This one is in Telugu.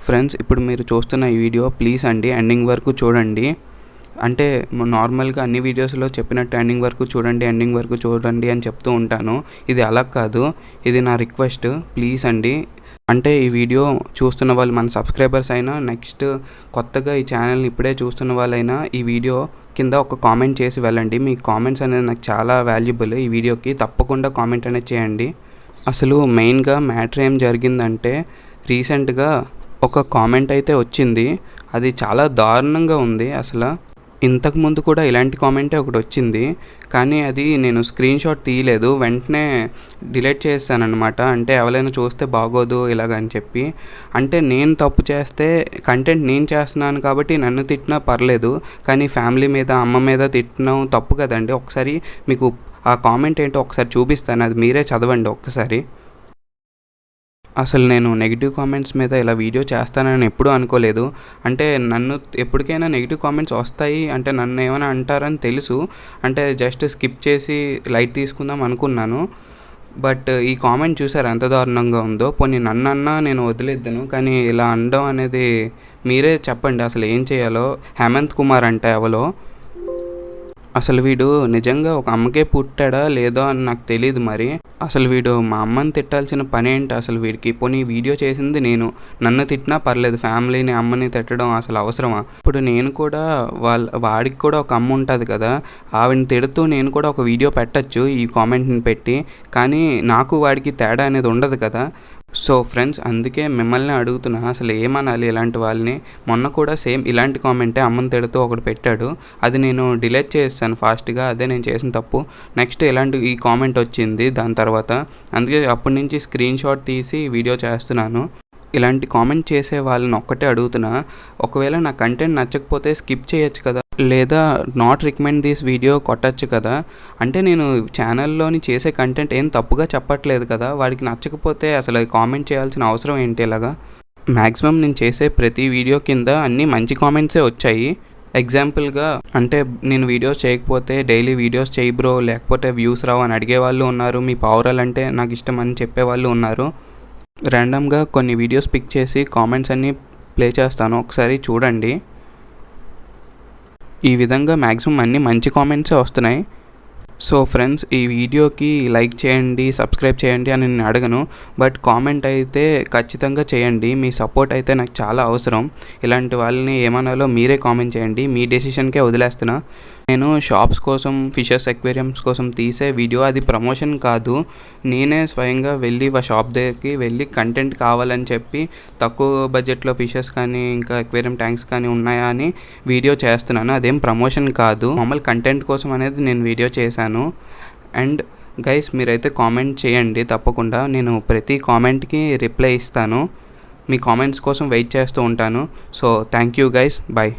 ఫ్రెండ్స్, ఇప్పుడు మీరు చూస్తున్న ఈ వీడియో ప్లీజ్ అండి ఎండింగ్ వరకు చూడండి. అంటే నార్మల్గా అన్ని వీడియోస్లో చెప్పినట్టు ఎండింగ్ వరకు చూడండి అని చెప్తూ ఉంటాను. ఇది అలా కాదు, ఇది నా రిక్వెస్ట్, ప్లీజ్ అండి. అంటే ఈ వీడియో చూస్తున్న వాళ్ళు మన సబ్స్క్రైబర్స్ అయినా, నెక్స్ట్ కొత్తగా ఈ ఛానల్ని ఇప్పుడే చూస్తున్న వాళ్ళైనా ఈ వీడియో కింద ఒక కామెంట్ చేసి వెళ్ళండి. మీ కామెంట్స్ అనేది నాకు చాలా వాల్యుబుల్. ఈ వీడియోకి తప్పకుండా కామెంట్ అనేది చేయండి. అసలు మెయిన్గా మ్యాటర్ ఏం జరిగిందంటే, రీసెంట్గా ఒక కామెంట్ అయితే వచ్చింది. అది చాలా దారుణంగా ఉంది. అసలు ఇంతకుముందు కూడా ఇలాంటి కామెంటే ఒకటి వచ్చింది, కానీ అది నేను స్క్రీన్ షాట్ తీయలేదు, వెంటనే డిలీట్ చేశానన్నమాట. అంటే ఎవరైనా చూస్తే బాగోదు ఇలాగని చెప్పి. అంటే నేను తప్పు చేస్తే కంటెంట్ నేను చేస్తున్నాను కాబట్టి నన్ను తిట్టినా పర్లేదు, కానీ ఫ్యామిలీ మీద, అమ్మ మీద తిట్టడం తప్పు కదండి. ఒకసారి మీకు ఆ కామెంట్ ఏంటో ఒకసారి చూపిస్తాను, అది మీరే చదవండి ఒక్కసారి. అసలు నేను నెగిటివ్ కామెంట్స్ మీద ఇలా వీడియో చేస్తానని ఎప్పుడూ అనుకోలేదు. అంటే నన్ను ఎప్పటికైనా నెగిటివ్ కామెంట్స్ వస్తాయి అంటే నన్ను ఏమైనా అంటారని తెలుసు. అంటే జస్ట్ స్కిప్ చేసి లైట్ తీసుకుందాం అనుకున్నాను. బట్ ఈ కామెంట్ చూసారు ఎంత దారుణంగా ఉందో. పోనీ నన్నన్నా నేను వదిలేద్దాను, కానీ ఇలా అనడం అనేది మీరే చెప్పండి అసలు ఏం చేయాలో. హేమంత్ కుమార్ అంటే ఎవరో. అసలు వీడు నిజంగా ఒక అమ్మకే పుట్టాడా లేదో అని నాకు తెలియదు. మరి అసలు వీడు మా అమ్మని తిట్టాల్సిన పని ఏంటి అసలు వీడికి? పోనీ వీడియో చేసింది నేను, నన్ను తిట్టినా పర్లేదు, ఫ్యామిలీని, అమ్మని తిట్టడం అసలు అవసరమా? ఇప్పుడు నేను కూడా వాడికి కూడా ఒక అమ్మ ఉంటుంది కదా, ఆవిడని తిడుతూ నేను కూడా ఒక వీడియో పెట్టచ్చు ఈ కామెంట్ని పెట్టి, కానీ నాకు వాడికి తేడా అనేది ఉండదు కదా. సో ఫ్రెండ్స్, అందుకే మిమ్మల్ని అడుగుతున్నా, అసలు ఏమనాలి ఇలాంటి వాళ్ళని? మొన్న కూడా సేమ్ ఇలాంటి కామెంటే అమ్మని తిడుతూ ఒకటి పెట్టాడు, అది నేను డిలీట్ చేస్తాను ఫాస్ట్గా, అదే నేను చేసిన తప్పు. నెక్స్ట్ ఇలాంటి ఈ కామెంట్ వచ్చింది దాని తర్వాత, అందుకే అప్పటి నుంచి స్క్రీన్ షాట్ తీసి వీడియో చేస్తున్నాను. ఇలాంటి కామెంట్ చేసే వాళ్ళని ఒక్కటే అడుగుతున్నా, ఒకవేళ నా కంటెంట్ నచ్చకపోతే స్కిప్ చేయొచ్చు కదా, లేదా నాట్ రికమెండ్ దిస్ వీడియో కొట్టచ్చు కదా. అంటే నేను ఛానల్లోని చేసే కంటెంట్ ఏం తప్పుగా చెప్పట్లేదు కదా, వాడికి నచ్చకపోతే అసలు కామెంట్ చేయాల్సిన అవసరం ఏంటి? ఇలాగా మ్యాక్సిమం నేను చేసే ప్రతి వీడియో కింద అన్నీ మంచి కామెంట్సే వచ్చాయి. ఎగ్జాంపుల్గా అంటే నేను వీడియోస్ చేయకపోతే డైలీ వీడియోస్ చేయి బ్రో, లేకపోతే వ్యూస్ రావు అని అడిగే వాళ్ళు ఉన్నారు, మీ పావురాలంటే నాకు ఇష్టం అని చెప్పేవాళ్ళు ఉన్నారు. ర్యాండమ్గా కొన్ని వీడియోస్ పిక్ చేసి కామెంట్స్ అన్నీ ప్లే చేస్తాను, ఒకసారి చూడండి. ఈ విధంగా మ్యాక్సిమం అన్నీ మంచి కామెంట్సే వస్తున్నాయి. సో ఫ్రెండ్స్, ఈ వీడియోకి లైక్ చేయండి, సబ్స్క్రైబ్ చేయండి అని నేను అడగను, బట్ కామెంట్ అయితే ఖచ్చితంగా చేయండి. మీ సపోర్ట్ అయితే నాకు చాలా అవసరం. ఇలాంటి వాళ్ళని ఏమనాలో మీరే కామెంట్ చేయండి, మీ డెసిషన్కే వదిలేస్తున్నా. నేను షాప్స్ కోసం, ఫిషెస్ అక్వేరియంస్ కోసం తీసే వీడియో, అది ప్రమోషన్ కాదు. నేనే స్వయంగా వెళ్ళి షాప్ దగ్గరికి వెళ్ళి కంటెంట్ కావాలని చెప్పి తక్కువ బడ్జెట్లో ఫిషెస్ కానీ ఇంకా అక్వేరియం ట్యాంక్స్ కానీ ఉన్నాయా అని వీడియో చేస్తున్నాను. అదేం ప్రమోషన్ కాదు, మామూలు కంటెంట్ కోసం అనేది నేను వీడియో చేశాను. అండ్ గైస్, మీరైతే కామెంట్ చేయండి తప్పకుండా. నేను ప్రతి కామెంట్కి రిప్లై ఇస్తాను. మీ కామెంట్స్ కోసం వెయిట్ చేస్తూ ఉంటాను. So thank you guys, bye.